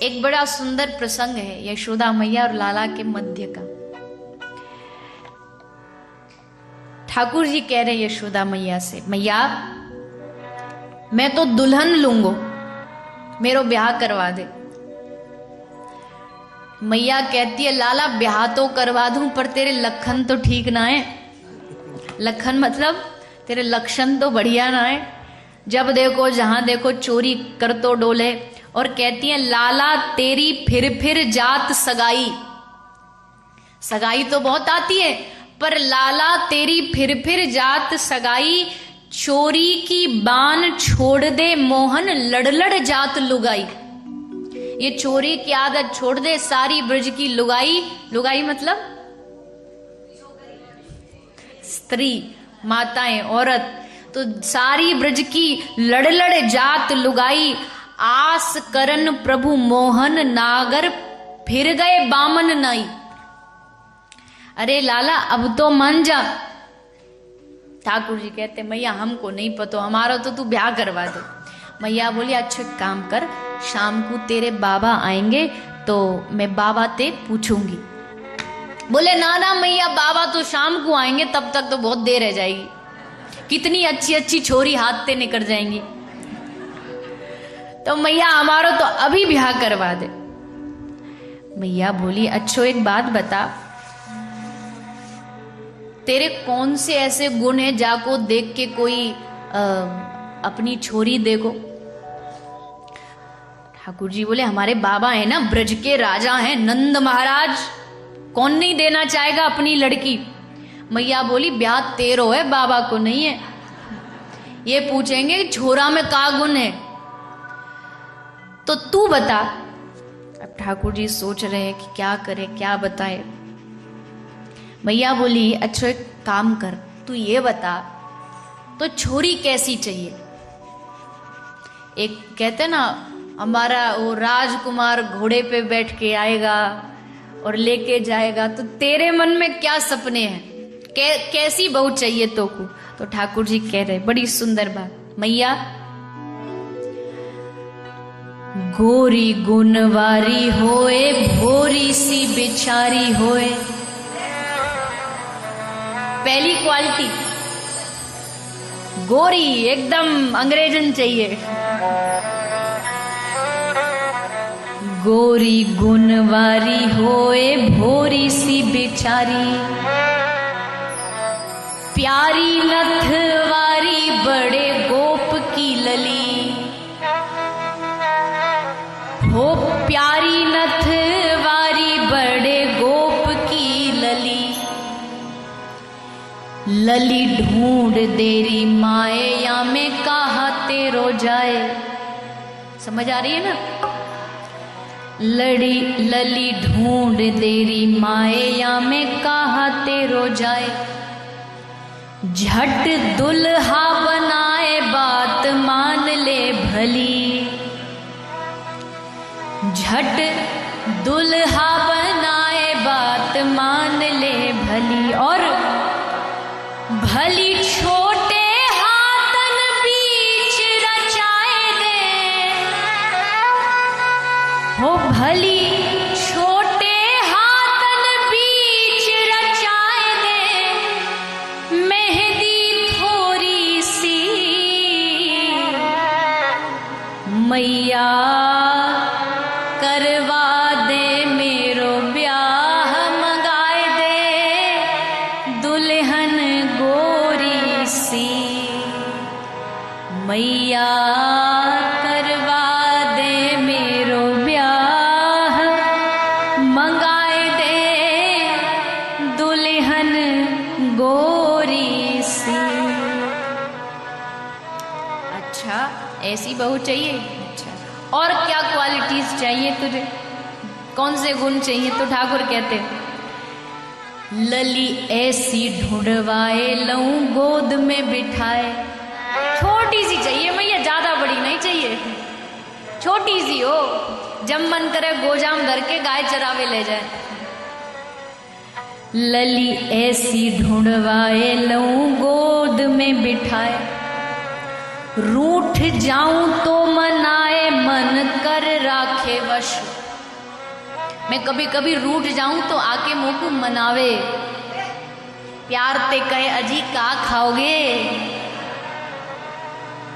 एक बड़ा सुंदर प्रसंग है यशोदा मैया और लाला के मध्य का। ठाकुर जी कह रहे यशोदा मैया से, मैया मैं तो दुल्हन लूंगो, मेरो ब्याह करवा दे। मैया कहती है लाला ब्याह तो करवा दूं पर तेरे लखन तो ठीक ना है। लखन मतलब तेरे लक्षण तो बढ़िया ना है। जब देखो जहां देखो चोरी कर तो डोले। और कहती है लाला तेरी फिर जात सगाई, सगाई तो बहुत आती है पर लाला तेरी फिर जात सगाई, चोरी की बान छोड़ दे मोहन लड़ जात लुगाई। ये चोरी की आदत छोड़ दे, सारी ब्रज की लुगाई, लुगाई मतलब स्त्री, माताएं, औरत, तो सारी ब्रज की लड़ जात लुगाई, आस करन प्रभु मोहन नागर फिर गए बामन नाई। अरे लाला अब तो मान जा। ठाकुर जी कहते मैया हमको नहीं पता, हमारा तो तू ब्याह करवा दे। मैया बोली अच्छा काम कर, शाम को तेरे बाबा आएंगे तो मैं बाबा ते पूछूंगी। बोले ना ना मैया बाबा तो शाम को आएंगे, तब तक तो बहुत देर रह जाएगी, कितनी अच्छी अच्छी छोरी हाथ ते निकल जाएंगी। तो मैया हमारा तो अभी ब्याह करवा दे। मैया बोली अच्छो एक बात बता, तेरे कौन से ऐसे गुण है जाको देख के कोई अपनी छोरी देखो। ठाकुर जी बोले हमारे बाबा है ना, ब्रज के राजा हैं नंद महाराज, कौन नहीं देना चाहेगा अपनी लड़की। मैया बोली ब्याह तेरो है, बाबा को नहीं है। ये पूछेंगे छोरा में का गुण है, तो तू बता। अब ठाकुर जी सोच रहे हैं कि क्या करे क्या बताए। मैया बोली अच्छा एक काम कर, तू ये बता तो छोरी कैसी चाहिए। एक कहते ना हमारा वो राजकुमार घोड़े पे बैठ के आएगा और लेके जाएगा, तो तेरे मन में क्या सपने हैं, कैसी बहू चाहिए तो को। तो ठाकुर जी कह रहे बड़ी सुंदर बात, मैया गोरी गुणवारी होए भोरी सी बिचारी होए। पहली क्वालिटी गोरी, एकदम अंग्रेजन चाहिए। गोरी गुणवारी होए भोरी सी बिचारी, प्यारी नथवारी बड़े गोप की लली। हो प्यारी नथवारी बड़े गोप की लली, लली ढूंढ देरी माए या में कहा तेरो जाए। समझ आ रही है ना। लली ढूंढ देरी माए या में कहा तेरो जाए, झट दुल्हा बनाए बात मान ले भली। झट दुल्हा बनाए बात मान ले भली, और भली छोटे हाथन बीच रचाए दे। हो भली छोटे हाथन बीच रचाए दे, मेहंदी थोड़ी सी मैया करवा दे मेरो ब्याह, मंगाए दे दुल्हन गोरी सी। मैया करवा दे मेरो ब्याह, मंगाए दे दुल्हन गोरी सी। अच्छा ऐसी बहू चाहिए। और क्या क्वालिटीज चाहिए तुझे, कौन से गुण चाहिए। तो ठाकुर कहते लली ऐसी ढूंढवाए लऊं गोद में बिठाए। छोटी सी चाहिए मैया, ज्यादा बड़ी नहीं चाहिए, छोटी सी हो, जब मन करे गोजाम धर के गाय चरावे ले जाए। लली ऐसी ढूंढवाए लऊं गोद में बिठाए, रूठ जाऊं तो मनाए मन कर राखे वश। मैं कभी कभी रूठ जाऊं तो आके मुंह को मनावे, प्यार ते कहे अजी का खाओगे,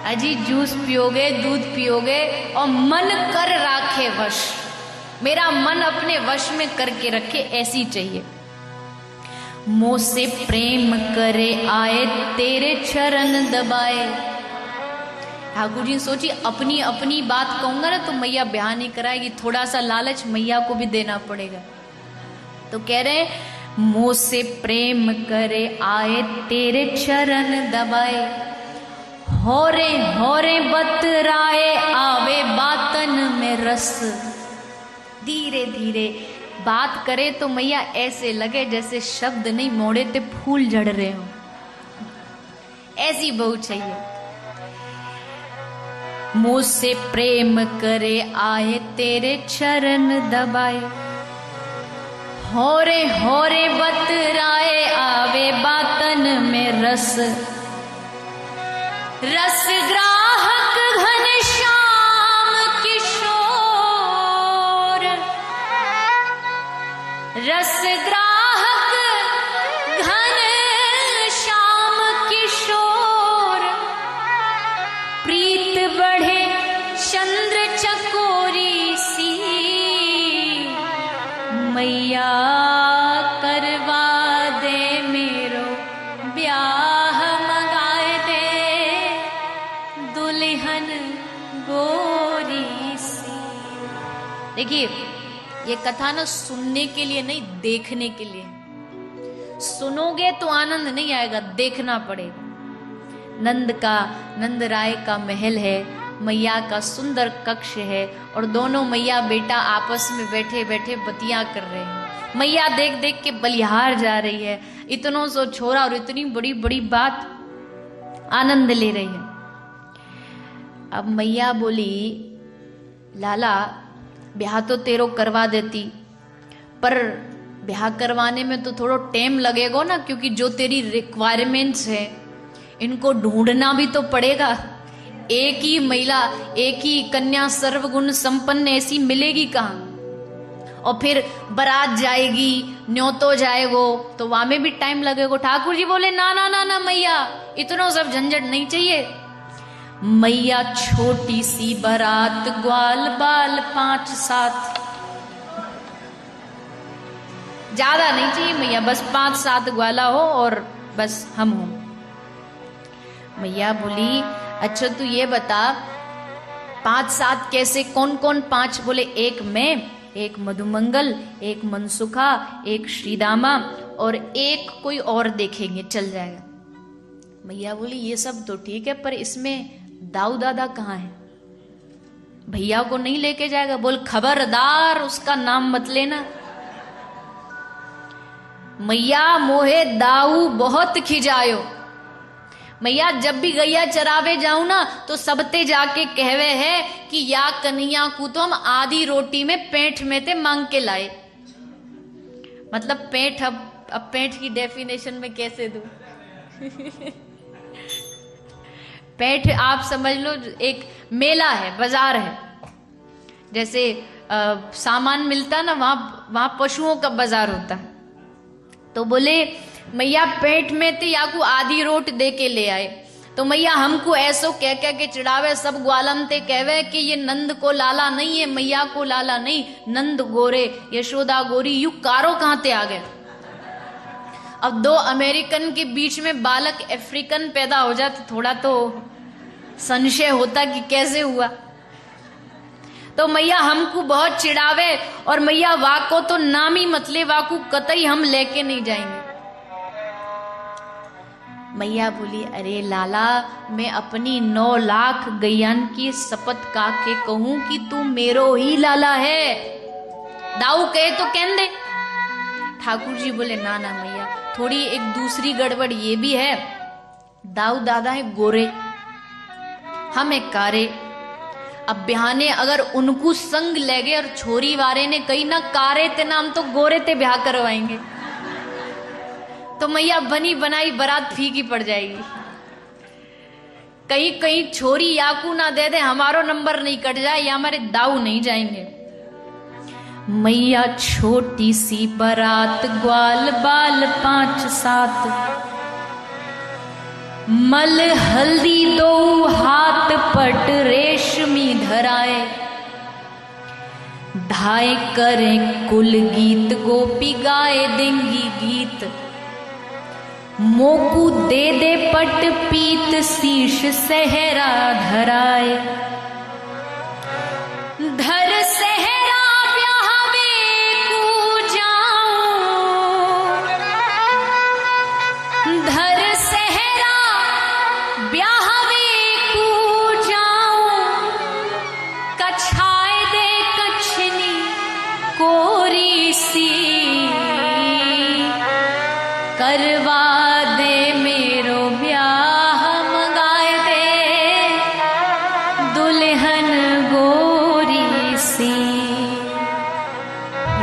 अजी जूस पियोगे, दूध पियोगे, और मन कर राखे वश, मेरा मन अपने वश में करके रखे, ऐसी चाहिए। मोह से प्रेम करे आए तेरे चरण दबाए। ठाकुर जी सोची अपनी अपनी बात कहूंगा ना तो मैया ब्याह नहीं कराएगी, थोड़ा सा लालच मैया को भी देना पड़ेगा। तो कह रहे मोह से प्रेम करे आए तेरे चरण दबाए, होरे बतराए आवे बातन में रस। धीरे धीरे बात करे तो मैया ऐसे लगे जैसे शब्द नहीं मोड़े ते फूल झड़ रहे हो, ऐसी बहू चाहिए। मुझसे प्रेम करे आए तेरे चरण दबाए, होरे बतराए आवे बातन में रस। रस ग्राहक घनश्याम किशोर, रस ग्राहक घनश्याम किशोर, प्रीत बढ़े चंद्र चकोरी सी, मैया करवा दे मेरो ब्याह, मंगाए दे दुल्हन गोरी सी। देखिए ये कथा ना सुनने के लिए नहीं, देखने के लिए। सुनोगे तो आनंद नहीं आएगा, देखना पड़ेगा। नंद राय का महल है, मैया का सुंदर कक्ष है, और दोनों मैया बेटा आपस में बैठे बैठे बतियां कर रहे हैं। मैया देख देख के बलिहार जा रही है, इतनों सो छोरा और इतनी बड़ी बड़ी बात आनंद ले रही है। अब मैया बोली लाला ब्याह तो तेरो करवा देती, पर ब्याह करवाने में तो थोड़ा टाइम लगेगा ना, क्योंकि जो तेरी रिक्वायरमेंट्स है इनको ढूंढना भी तो पड़ेगा। एक ही महिला, एक ही कन्या सर्वगुण संपन्न ऐसी मिलेगी कहाँ? और फिर बारात जाएगी, न्योतो जाएगो, तो वहां में भी टाइम लगेगा। ठाकुर जी बोले ना ना ना ना मैया, इतना सब झंझट नहीं चाहिए। मैया छोटी सी बारात, ग्वाल बाल 5-7, ज्यादा नहीं चाहिए मैया, बस 5-7 ग्वाला हो और बस हम हो। मैया बोली अच्छा तू ये बता 5-7 कैसे, कौन कौन 5? बोले एक मैं, एक मधुमंगल, एक मनसुखा, एक श्रीदामा, और एक कोई और देखेंगे, चल जाएगा। मैया बोली ये सब तो ठीक है, पर इसमें दाऊ दादा कहाँ है? भैया को नहीं लेके जाएगा? बोल खबरदार उसका नाम मत लेना। मैया मोहे दाऊ बहुत खिजायो। मैया जब भी गैया चरावे जाऊं ना तो सबते जाके कहवे है कि या कन्हैया को तो हम आधी रोटी में पेंट में ते मांग के लाए। मतलब पेंट, अब पेंट की डेफिनेशन में कैसे दूं? पेंट आप समझ लो एक मेला है, बाजार है, जैसे सामान मिलता ना, वहां पशुओं का बाजार होता है। तो बोले मैया पेट में थे या को आधी रोट दे के ले आए। तो मैया हमको ऐसो कह कह के चिढ़ावे, सब ग्वालन ते कहवे कि ये नंद को लाला नहीं है, मैया को लाला नहीं, नंद गोरे यशोदा गोरी, यू कारो कहां ते आ गए। अब 2 अमेरिकन के बीच में बालक अफ्रीकन पैदा हो जाए तो थोड़ा तो संशय होता कि कैसे हुआ। तो मैया हमको बहुत चिढ़ावे, और मैया वाको तो नाम ही मत ले, वाको कतई हम लेके नहीं जाएंगे। मैया बोली अरे लाला मैं अपनी 9 लाख गैयन की शपथ का के कहूं कि तू मेरो ही लाला है, दाऊ कहे तो कहन दे। ठाकुर जी बोले ना ना मैया, थोड़ी एक दूसरी गड़बड़ ये भी है, दाऊ दादा है गोरे, हम एक कारे। अब बिहाने अगर उनको संग ले गए और छोरी वारे ने कही ना कारे ते नाम तो गोरे ते ब्याह करवाएंगे, तो मैया बनी बनाई बारात फीकी पड़ जाएगी। कहीं कहीं छोरी याकू ना दे दे, हमारो नंबर नहीं कट जाए या हमारे दाऊ नहीं जाएंगे। मैया छोटी सी बारात, ग्वाल बाल 5-7, मल हल्दी 2 हाथ, पट रेशमी धराए, ढाए करें कुल गीत, गोपी गाए देंगी गीत, मोकू दे दे पट पीत, शीश सहरा धराए, धर सहरा ब्याहवे को जाऊं, धर सहरा ब्याहवे को जाऊं, कछाए दे कछनी कोरी सी, करवा दे मेरो ब्याह, मंगाए दे दुल्हन गोरी सी।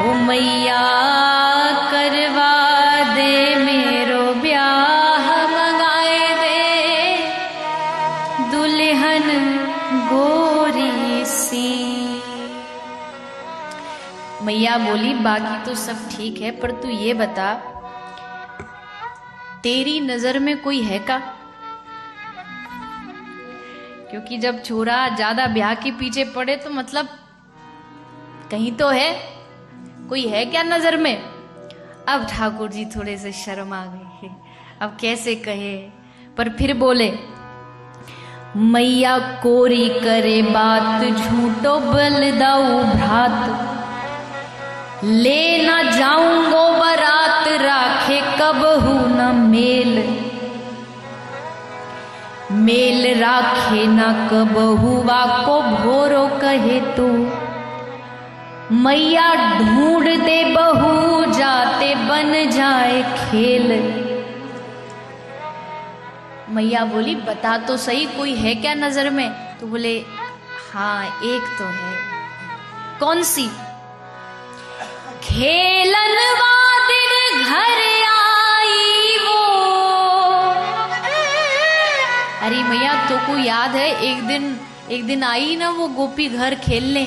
ओ मैया करवा दे मेरो ब्याह, मंगाए दे दुल्हन गोरी सी। मैया बोली बाकी तो सब ठीक है, पर तू ये बता तेरी नजर में कोई है का? क्योंकि जब छोरा ज्यादा ब्याह के पीछे पड़े तो मतलब कहीं तो है, कोई है क्या नजर में? अब ठाकुर जी थोड़े से शर्म आ गए, अब कैसे कहे, पर फिर बोले मैया कोरी करे बात, झूठो बल दाऊ भ्रात, ले ना जाऊंगो बरात, राखे कबहू न मेल, मेल राखे ना कबहू वाको भोरो कहे तू, मैया ढूंढ दे बहू जाते बन जाए खेल। मैया बोली बता तो सही कोई है क्या नजर में? तो बोले हाँ एक तो है। कौन सी? खेलन वादिन घर आई वो। अरे मैया तो को याद है एक दिन आई ना वो गोपी घर खेलने।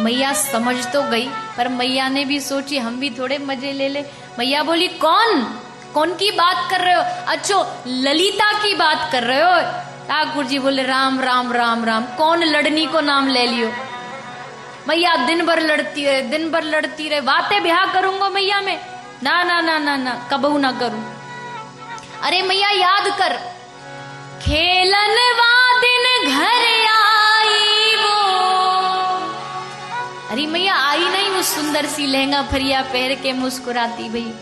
मैया समझ तो गई, पर मैया ने भी सोची हम भी थोड़े मजे ले ले। मैया बोली कौन की बात कर रहे हो? अच्छो ललिता की बात कर रहे हो? ठाकुर जी बोले राम राम राम राम, कौन लड़नी को नाम ले लियो। मैया दिन भर लड़ती रहे, बातें ब्याह करूंगा मैया में? ना ना ना ना ना, कबहू ना करूं। अरे मैया याद कर, खेलन वादिन घर आई वो। अरे मैया आई नहीं वो सुंदर सी लहंगा फरिया पहन के मुस्कुराती भई।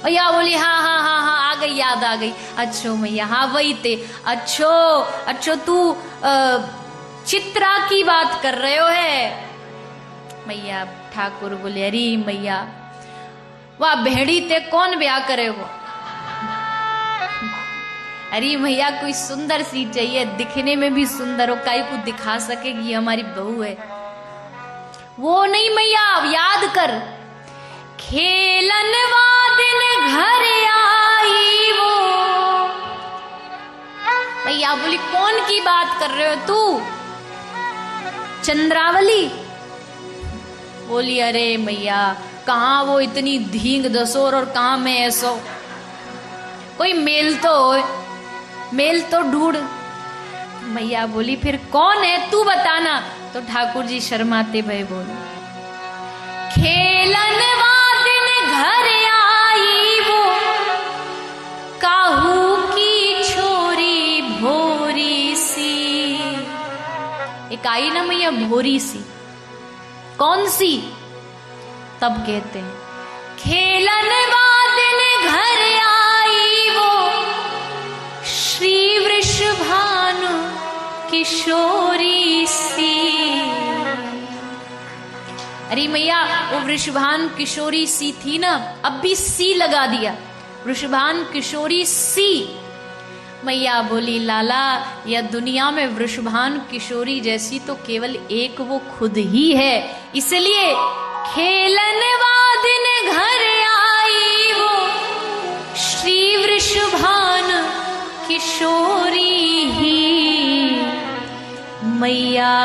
भैया बोली हाँ हाँ हाँ हाँ आ गई, याद आ गई। अच्छो मैया हाँ वही थे। अच्छो तू चित्रा की बात कर रहे हो है? मैया ठाकुर बोले अरे मैया वाह भेड़ी ते कौन ब्याह करे हो? अरे भैया कोई सुंदर सी चाहिए, दिखने में भी सुंदर हो, काई को दिखा सकेगी हमारी बहू है। वो नहीं मैया याद कर, खेलन वादिन घर आई वो। भैया बोली कौन की बात कर रहे हो तू? चंद्रावली? बोली अरे मैया कहाँ वो इतनी धींग दसोर और कहाँ मैं ऐसो, कोई मेल तो हो, मेल तो ढूंढ। मैया बोली फिर कौन है तू बताना। तो ठाकुर जी शर्माते भय बोले खेलन वादिन घर आई वो, काहू की छोरी भोरी सी। एक आई ना मैया भोरी सी, कौन सी? तब कहते हैं खेलन वादिन घर आई वो, श्री वृषभानु किशोरी सी। अरे मैया वो वृषभान किशोरी सी थी ना, अब भी सी लगा दिया, वृषभान किशोरी सी। मैया बोली लाला या दुनिया में वृषभान किशोरी जैसी तो केवल एक वो खुद ही है, इसलिए खेलन वादिन घर आई वो, श्री वृषभान किशोरी ही। मैया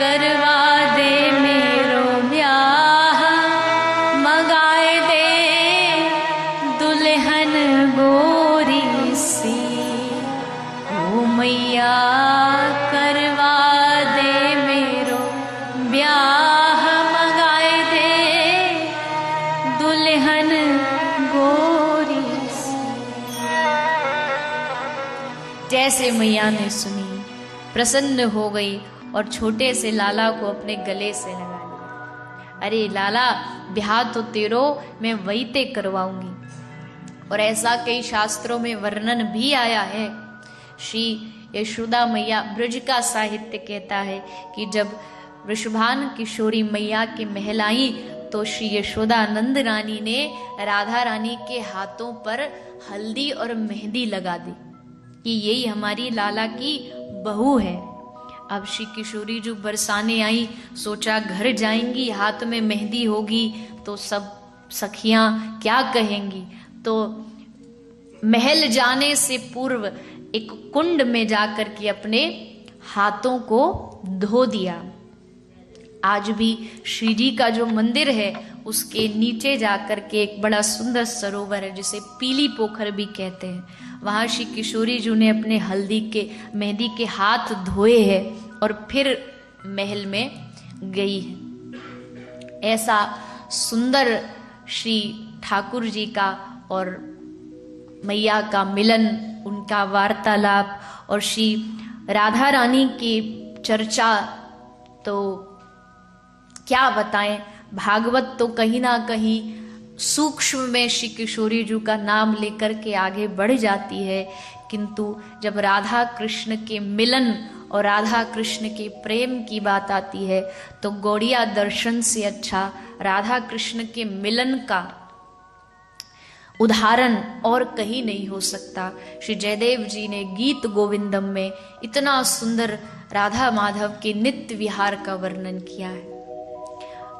करवा दे मेरो ब्याह, मगाए दे दुल्हन गोरी सी। ओ मैया करवा दे मेरो ब्याह, मगाए दे दुल्हन गोरी सी। जैसे मैया ने सुनी प्रसन्न हो गई और छोटे से लाला को अपने गले से लगा लिया। अरे लाला, ब्याह तो तेरो मैं वही ते करवाऊंगी। और ऐसा कई शास्त्रों में वर्णन भी आया है। श्री यशोदा मैया, ब्रज का साहित्य कहता है कि जब वृषभान किशोरी मैया के महल आई तो श्री यशोदा नंद रानी ने राधा रानी के हाथों पर हल्दी और मेहंदी लगा दी कि यही हमारी लाला की बहू है। अब श्री किशोरी जो बरसाने आई, सोचा घर जाएंगी, हाथ में मेहंदी होगी तो सब सखियां क्या कहेंगी। तो महल जाने से पूर्व एक कुंड में जाकर के अपने हाथों को धो दिया। आज भी श्री जी का जो मंदिर है उसके नीचे जाकर के एक बड़ा सुंदर सरोवर है जिसे पीली पोखर भी कहते हैं। वहां श्री किशोरी जी ने अपने हल्दी के मेहंदी के हाथ धोए हैं और फिर महल में गई है। ऐसा सुंदर श्री ठाकुर जी का और मैया का मिलन, उनका वार्तालाप और श्री राधा रानी की चर्चा तो क्या बताएं। भागवत तो कहीं ना कहीं सूक्ष्म में श्री किशोरी जी का नाम लेकर के आगे बढ़ जाती है, किंतु जब राधा कृष्ण के मिलन और राधा कृष्ण के प्रेम की बात आती है तो गौड़िया दर्शन से अच्छा राधा कृष्ण के मिलन का उदाहरण और कहीं नहीं हो सकता। श्री जयदेव जी ने गीत गोविंदम में इतना सुंदर राधा माधव के नित्य विहार का वर्णन किया है।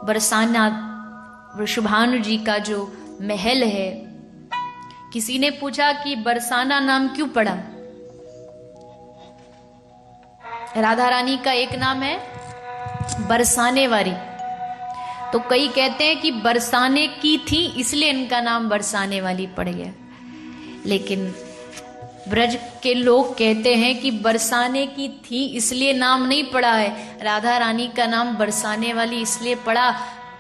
बरसाना वृषभानु जी का जो महल है, किसी ने पूछा कि बरसाना नाम क्यों पड़ा। राधा रानी का एक नाम है बरसाने वाली, तो कई कहते हैं कि बरसाने की थी इसलिए इनका नाम बरसाने वाली पड़ गया। लेकिन ब्रज के लोग कहते हैं कि बरसाने की थी इसलिए नाम नहीं पड़ा है, राधा रानी का नाम बरसाने वाली इसलिए पड़ा।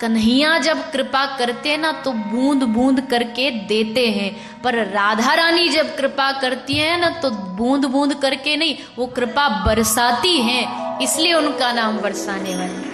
कन्हैया जब कृपा करते हैं ना तो बूंद बूंद करके देते हैं, पर राधा रानी जब कृपा करती है ना तो बूंद बूंद करके नहीं, वो कृपा बरसाती हैं, इसलिए उनका नाम बरसाने वाली।